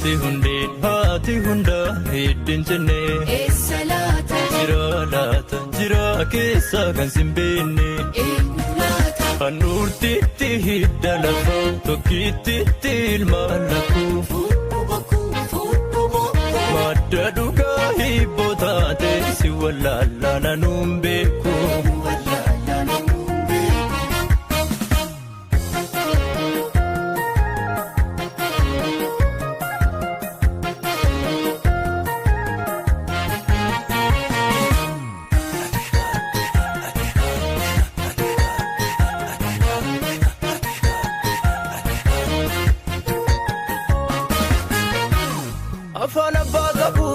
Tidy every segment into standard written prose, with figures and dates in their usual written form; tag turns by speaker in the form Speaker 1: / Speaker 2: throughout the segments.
Speaker 1: Haati hunda heddin jenne
Speaker 2: eessa laata
Speaker 1: jira keessa kan simbinne
Speaker 2: eenyu laata
Speaker 1: Hanuurtitti hidda lafa tokkittitti ilmaan lakkuu
Speaker 2: fuudhu bokkuu
Speaker 1: madda dhugaa hibboo taate si wallaalaa nuun beeku Afaan abbaa qabu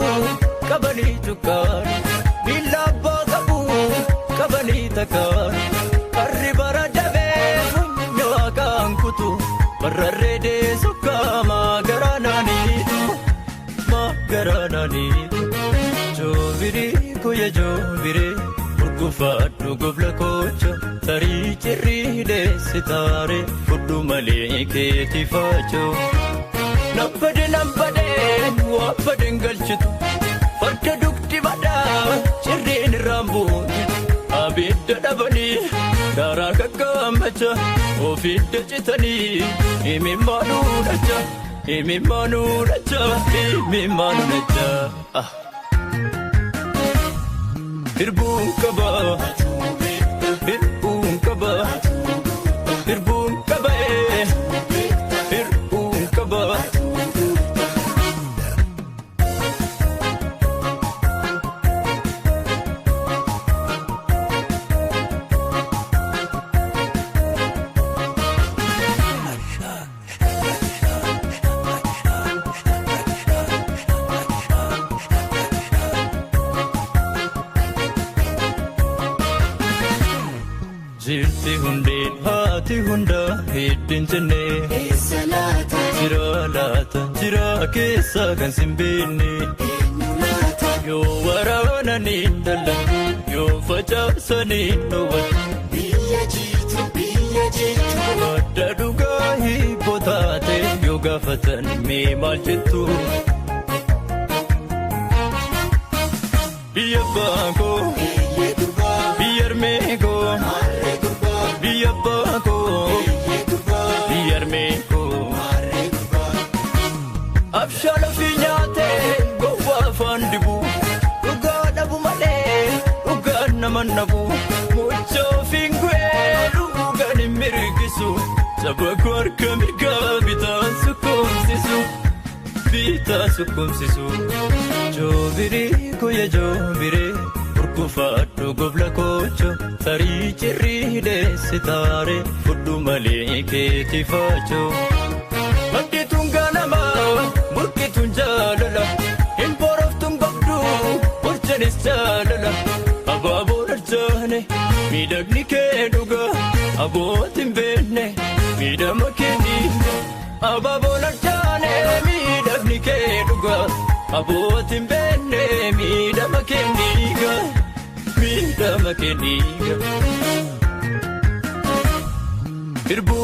Speaker 1: qabanii tukkaan miila abbaa qabu qabanii takkaan harri bara dabee funyoo kan kutu barrarree deessu kaamaa garaanaaniitu joobirii kuyya joobiree urgufaadhu gobla koocho tarii cirrii deessi taare fudhu malee keetii faachoo. Nambade waabbaden galchitu farda dugdi badaa cirriin raambuun abidda dhabanii daaraa kakkaammacha ofiidda citanii imimmaanuu dhacha Hirbuun qaba hirbuun qaba Jirti hundeen haati hunda heddin jenne
Speaker 2: eessa laata
Speaker 1: jira keessa kan simbinne
Speaker 2: eenyu laata
Speaker 1: yoo waraananii dalan yoo facaasanii dhowwan
Speaker 2: biyya jirtu
Speaker 1: madda dhugaa hibboo taate yoo gaafatan mee maal jettu biyya baakoo biyya armeekoo biyya baakoo biyya armeekoo abshaala fi nyaatee gowwaa afaan dibu dhugaa dhabu malee dhugaan nama nabu muchoo fiingwee dhugaan hin mirgisu saba koo harka mirgaa bitaa sukkumsisu joobirii kuyya joobiree urgufaadhu gobla koocho tarii cirrii deessi taare fudhu malee keetii faachoo. Maddituun ganamaa burqituun jaalala hin boroftuun gobdu bulchanis jaalala abaaboo dharjaane miidhagni kee dhugaa abootiin beekne miidhama kee dhiiga abaaboo dharjaane miidhagni kee dhugaa abootiin beekne miidhama kee dhiiga Hirbuun